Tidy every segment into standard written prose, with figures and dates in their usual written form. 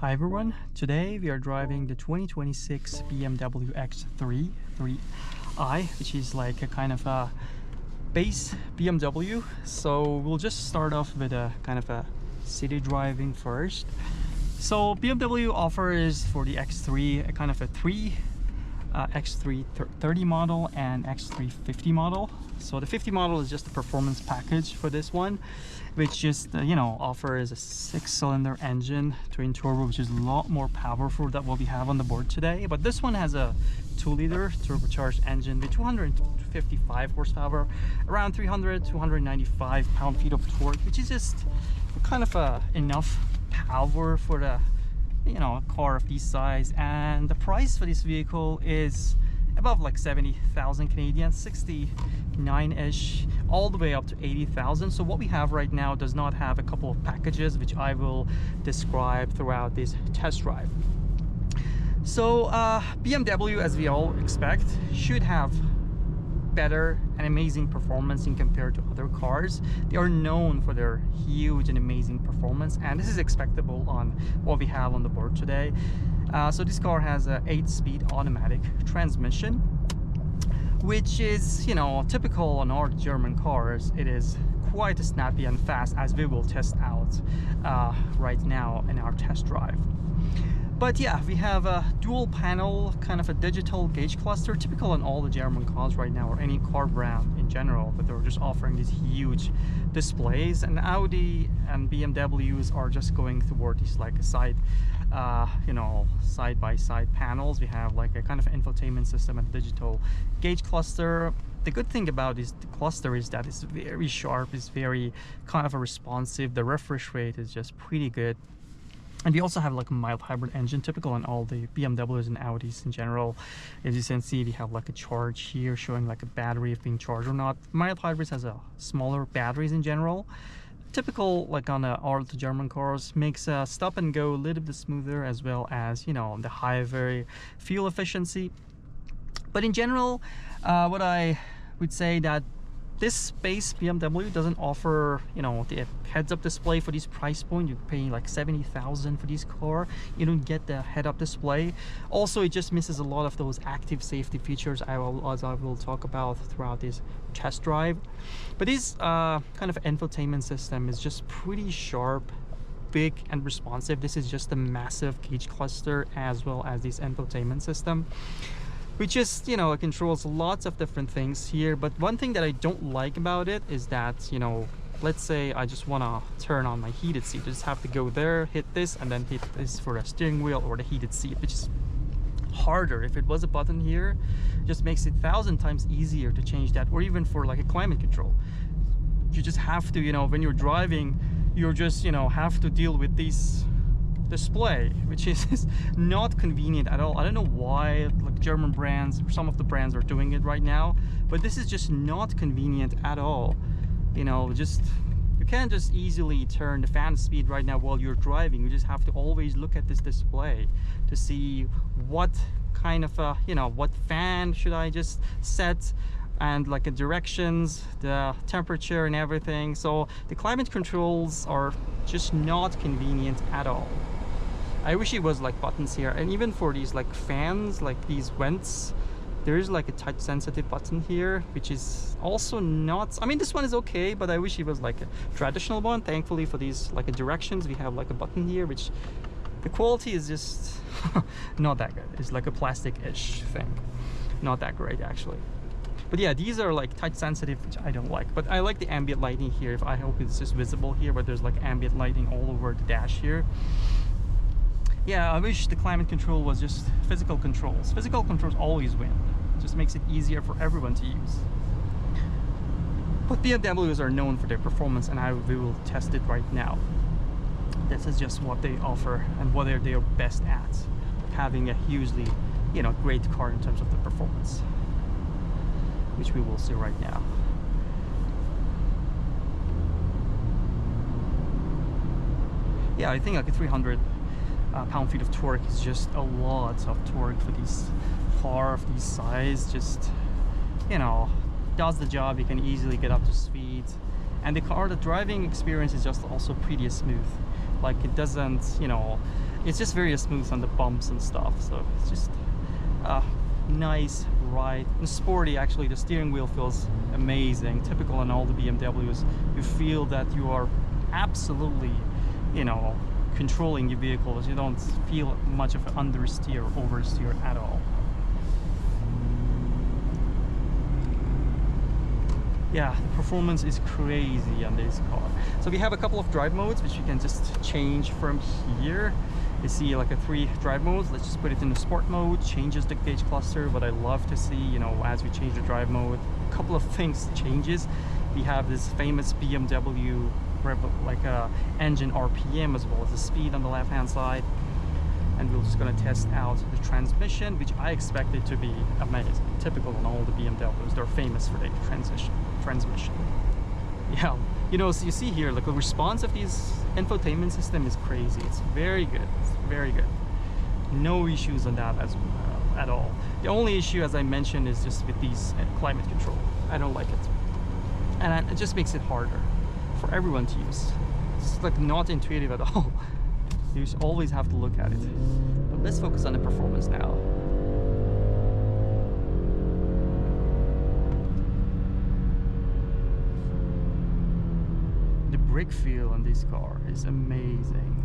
Hi everyone, today we are driving the 2026 BMW X3 3i, which is like a kind of a base BMW. So we'll just start off with a kind of a city driving first. So BMW offers for the X3 a kind of a X330 model and X350 model. So the 50 model is just a performance package for this one, which just offers a 6-cylinder engine, twin turbo, which is a lot more powerful than what we have on the board today. But this one has a 2-liter turbocharged engine with 255 horsepower, around 295 pound-feet of torque, which is just kind of enough power for the a car of this size. And the price for this vehicle is above like 70,000 Canadian, 69-ish, all the way up to 80,000. So what we have right now does not have a couple of packages, which I will describe throughout this test drive. So BMW, as we all expect, should have better and amazing performance in compared to other cars. They are known for their huge and amazing performance, and this is expectable on what we have on the board today. So this car has a 8-speed automatic transmission, which is typical on our German cars. It is quite snappy and fast, as we will test out right now in our test drive. But yeah, we have a dual panel kind of a digital gauge cluster, typical on all the German cars right now, or any car brand in general, but they're just offering these huge displays. And Audi and BMWs are just going toward these like side by side panels. We have like a kind of infotainment system and digital gauge cluster. The good thing about this cluster is that it's very sharp, it's very kind of a responsive. The refresh rate is just pretty good. And we also have like a mild hybrid engine, typical on all the BMWs and Audis in general. As you can see, we have like a charge here showing like a battery if being charged or not. Mild hybrids has a smaller batteries in general. Typical like on all the German cars, makes stop and go a little bit smoother, as well as the higher fuel efficiency. But in general, what I would say that this base BMW doesn't offer the heads-up display for this price point. You're paying like 70,000 for this car. You don't get the head-up display. Also, it just misses a lot of those active safety features as I will talk about throughout this test drive. But this kind of infotainment system is just pretty sharp, big and responsive. This is just a massive gauge cluster as well as this infotainment system, which is it controls lots of different things here. But one thing that I don't like about it is that let's say I just want to turn on my heated seat. I just have to go there, hit this, and then hit this for the steering wheel or the heated seat, which is harder. If it was a button here, it just makes it 1,000 times easier to change that. Or even for like a climate control, you just have to when you're driving, you're just have to deal with these display, which is not convenient at all. I don't know why like German brands, some of the brands are doing it right now, but this is just not convenient at all. You can't just easily turn the fan speed right now while you're driving. You just have to always look at this display to see what kind of what fan should I just set, and like the directions, the temperature and everything. So the climate controls are just not convenient at all. I wish it was like buttons here, and even for these like fans, like these vents, there is like a touch sensitive button here, which is also not, I mean this one is okay, but I wish it was like a traditional one. Thankfully for these like directions, we have like a button here, which the quality is just not that good. It's like a plastic-ish thing, not that great actually. But yeah, these are like touch sensitive, which I don't like. But I like the ambient lighting here. I hope it's just visible here, but there's like ambient lighting all over the dash here. Yeah, I wish the climate control was just physical controls. Physical controls always win. It just makes it easier for everyone to use. But BMWs are known for their performance, and we will test it right now. This is just what they offer and what they are best at, having a hugely, great car in terms of the performance, which we will see right now. Yeah, I think like a 300 pound-feet of torque is just a lot of torque for this car of this size. Just does the job. You can easily get up to speed, and the driving experience is just also pretty smooth. Like it doesn't it's just very smooth on the bumps and stuff, so it's just nice ride and sporty. Actually, the steering wheel feels amazing, typical in all the BMWs. You feel that you are absolutely, you know, controlling your vehicles. You don't feel much of an understeer or oversteer at all. Yeah, the performance is crazy on this car. So we have a couple of drive modes which you can just change from here. You see like a 3 drive modes. Let's just put it in the sport mode, changes the gauge cluster. What I love to see, you know, as we change the drive mode, a couple of things changes. We have this famous BMW like engine RPM as well as the speed on the left hand side. And we're just going to test out the transmission, which I expect it to be amazing. Typical on all the BMWs, they're famous for their transmission. Yeah, you know, so you see here, like the response of this infotainment system is crazy. It's very good. It's very good. No issues on that at all. The only issue, as I mentioned, is just with these climate control. I don't like it, and it just makes it harder for everyone to use. It's like not intuitive at all. You always have to look at it. But let's focus on the performance now. The brake feel on this car is amazing.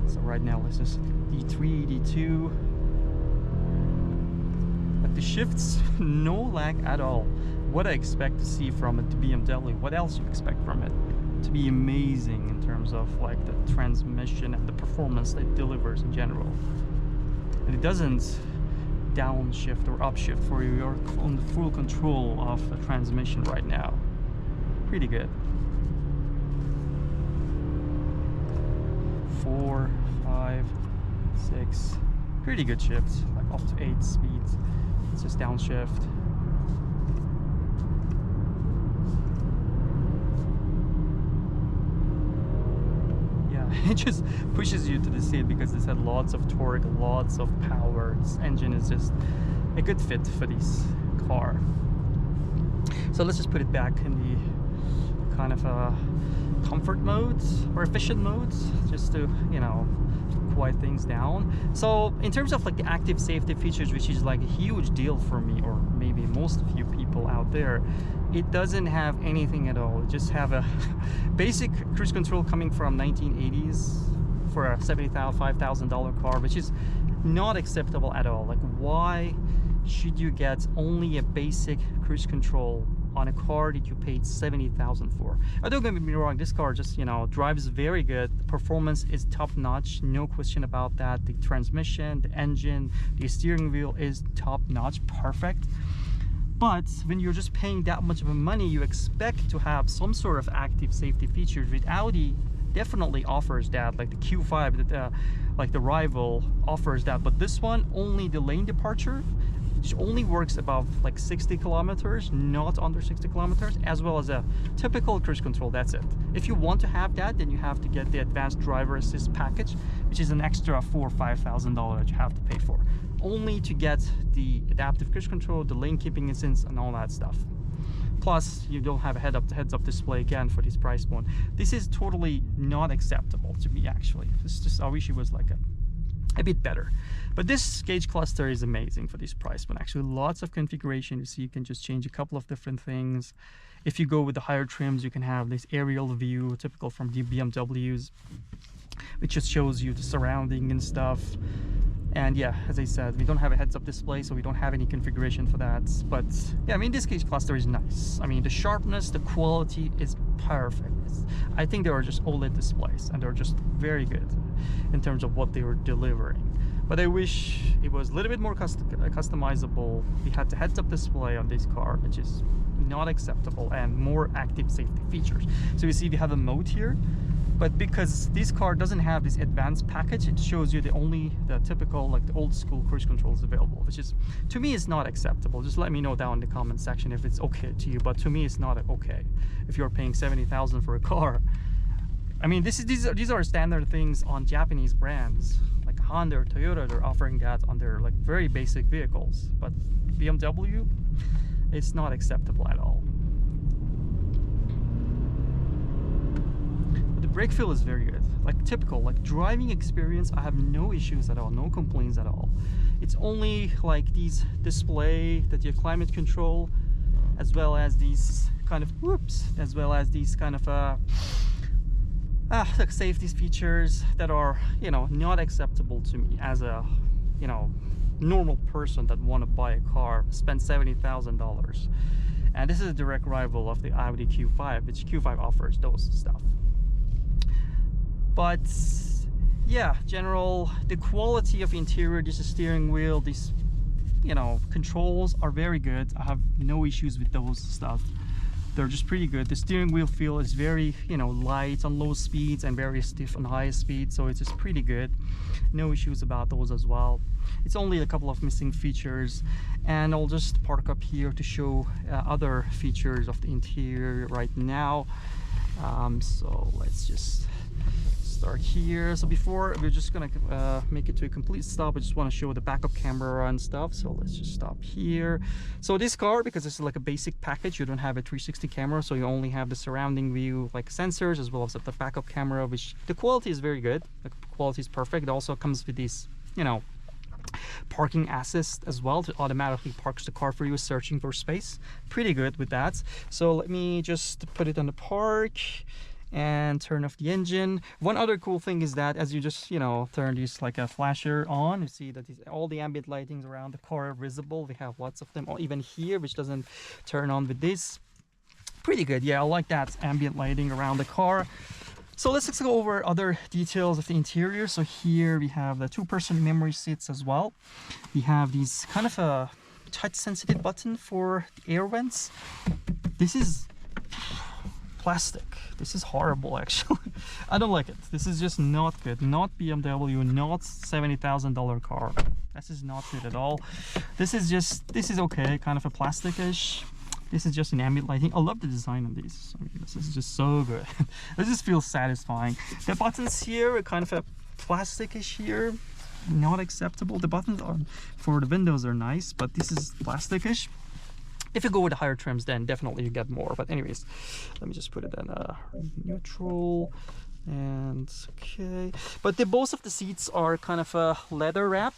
So right now let's just D3, D2. But the shifts, no lag at all. What I expect to see from it, the BMW, what else you expect from it? To be amazing in terms of like the transmission and the performance that it delivers in general. And it doesn't downshift or upshift for you. You're on the full control of the transmission right now. Pretty good. 4, 5, 6. Pretty good shifts, like up to 8 speeds. It's just downshift. It just pushes you to the seat because it's had lots of torque, lots of power. This engine is just a good fit for this car. So let's just put it back in the kind of comfort mode or efficient mode, just to, you know, quiet things down. So in terms of like the active safety features, which is like a huge deal for me, or maybe most of you people out there, it doesn't have anything at all. It just have a basic cruise control coming from 1980s for a $75,000 car, which is not acceptable at all. Like, why should you get only a basic cruise control on a car that you paid $70,000 for? Don't get me wrong, this car just, you know, drives very good. The performance is top notch, no question about that. The transmission, the engine, the steering wheel is top notch, perfect. But when you're just paying that much of money, you expect to have some sort of active safety features. With Audi, definitely offers that, like the Q5, that like the rival offers that. But this one, only the lane departure, which only works above like 60 kilometers, not under 60 kilometers, as well as a typical cruise control. That's it. If you want to have that, then you have to get the advanced driver assist package, which is an extra $4,000 or $5,000 that you have to pay for, only to get the adaptive cruise control, the lane keeping assist, and all that stuff. Plus, you don't have a heads-up display again for this price point. This is totally not acceptable to me, actually. It's just, I wish it was like a bit better. But this gauge cluster is amazing for this price point. Actually, lots of configuration. You see, you can just change a couple of different things. If you go with the higher trims, you can have this aerial view, typical from the BMWs, which just shows you the surrounding and stuff. And yeah, as I said, we don't have a heads-up display, so we don't have any configuration for that. But yeah, I mean, this gauge cluster is nice. I mean, the sharpness, the quality is perfect. I think they are just OLED displays, and they're just very good in terms of what they were delivering. But I wish it was a little bit more customizable. We had the heads-up display on this car, which is not acceptable, and more active safety features. So you see we have a mode here, but because this car doesn't have this advanced package, it shows you the typical, like the old school cruise controls available, which is, to me, is not acceptable. Just let me know down in the comment section if it's okay to you, but to me it's not okay. If you're paying $70,000 for a car, I mean, these are standard things on Japanese brands like Honda or Toyota. They're offering that on their like very basic vehicles, but BMW, it's not acceptable at all. But the brake feel is very good. like typical, like driving experience, I have no issues at all, no complaints at all. It's only like these display that you climate control, as well as these kind of like safety features that are, you know, not acceptable to me as a, you know, normal person that want to buy a car, spend $70,000. And this is a direct rival of the Audi Q5, which Q5 offers those stuff. But yeah, the quality of interior, this steering wheel, these, you know, controls are very good. I have no issues with those stuff. They're just pretty good. The steering wheel feel is very, you know, light on low speeds and very stiff on high speeds, so it's just pretty good. No issues about those as well. It's only a couple of missing features, and I'll just park up here to show other features of the interior right now. So let's just start here. So before we're just gonna make it to a complete stop, I just want to show the backup camera and stuff. So let's just stop here. So this car, because it's like a basic package, you don't have a 360 camera, so you only have the surrounding view like sensors, as well as the backup camera, which the quality is very good. The quality is perfect. It also comes with these, you know, parking assist as well, to automatically parks the car for you, searching for space. Pretty good with that. So let me just put it on the park and turn off the engine. One other cool thing is that as you just, you know, turn this like a flasher on, you see that all the ambient lightings around the car are visible. We have lots of them, or even here, which doesn't turn on with this. Pretty good. Yeah, I like that ambient lighting around the car. So let's go over other details of the interior. So here we have the two-person memory seats as well. We have these kind of a touch-sensitive button for the air vents. This is plastic. This is horrible, actually. I don't like it. This is just not good. Not BMW, not $70,000 car. This is not good at all. This is okay, kind of a plastic-ish. This is just an ambient lighting. I love the design of these. I mean, this is just so good. It just feels satisfying. The buttons here are kind of a plastic-ish here. Not acceptable. The buttons for the windows are nice, but this is plastic-ish. If you go with the higher trims, then definitely you get more. But anyways, let me just put it in neutral. And okay. But both of the seats are kind of a leather wrap.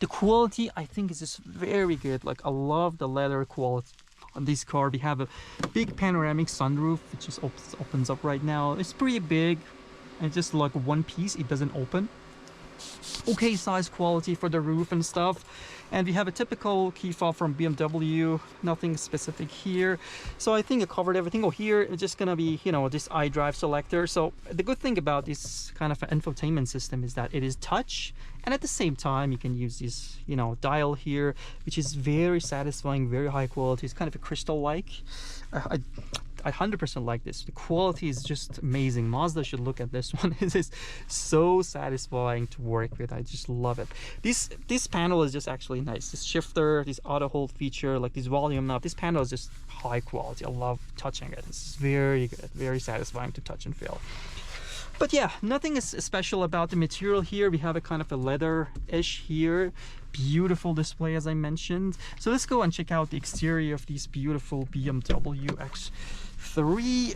The quality, I think, is just very good. Like, I love the leather quality on this car. We have a big panoramic sunroof, which just opens up right now. It's pretty big, and just like one piece, it doesn't open. Okay size quality for the roof and stuff. And we have a typical key fob from BMW, nothing specific here. So I think I covered everything. Oh, here it's just gonna be, you know, this iDrive selector. So the good thing about this kind of infotainment system is that it is touch, and at the same time you can use this, you know, dial here, which is very satisfying, very high quality. It's kind of a crystal-like. I 100% like this. The quality is just amazing. Mazda should look at this one. It is so satisfying to work with. I just love it. This panel is just actually nice. This shifter, this auto hold feature, like this volume knob, this panel is just high quality. I love touching it. It's very good, very satisfying to touch and feel. But yeah, nothing is special about the material here. We have a kind of a leather-ish here. Beautiful display, as I mentioned. So let's go and check out the exterior of these beautiful BMW X3.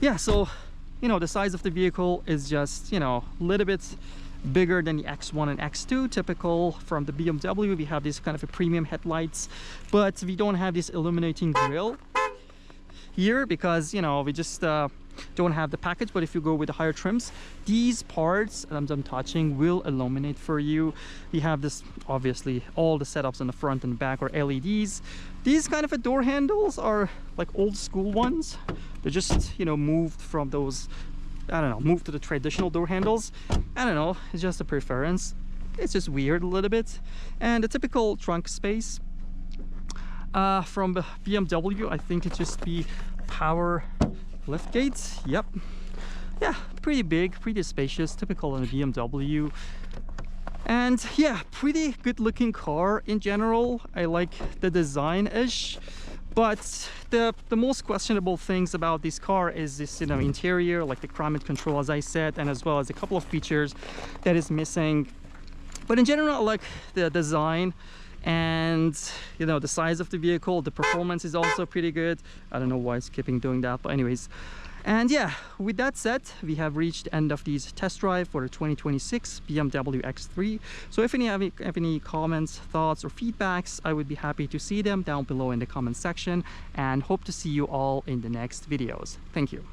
Yeah, so, you know, the size of the vehicle is just, you know, a little bit bigger than the X1 and X2, typical from the BMW. We have this kind of a premium headlights, but we don't have this illuminating grille here because, you know, we just don't have the package. But if you go with the higher trims, these parts I'm touching will illuminate for you. We have this, obviously all the setups in the front and back are LEDs. These kind of door handles are like old school ones. They're just, you know, moved from those, I don't know, moved to the traditional door handles. I don't know, it's just a preference. It's just weird a little bit. And the typical trunk space from the BMW, I think it just be power lift gates. Yep, yeah, pretty big, pretty spacious, typical in a BMW. And yeah, pretty good looking car in general. I like the design-ish, but the most questionable things about this car is this, you know, interior, like the climate control, as I said, and as well as a couple of features that is missing. But in general, I like the design. And you know, the size of the vehicle, the performance is also pretty good. I don't know why it's keeping doing that, but anyways. And yeah, with that said, we have reached the end of these test drive for the 2026 BMW X3. So if you have any comments, thoughts, or feedbacks, I would be happy to see them down below in the comment section, and hope to see you all in the next videos. Thank you.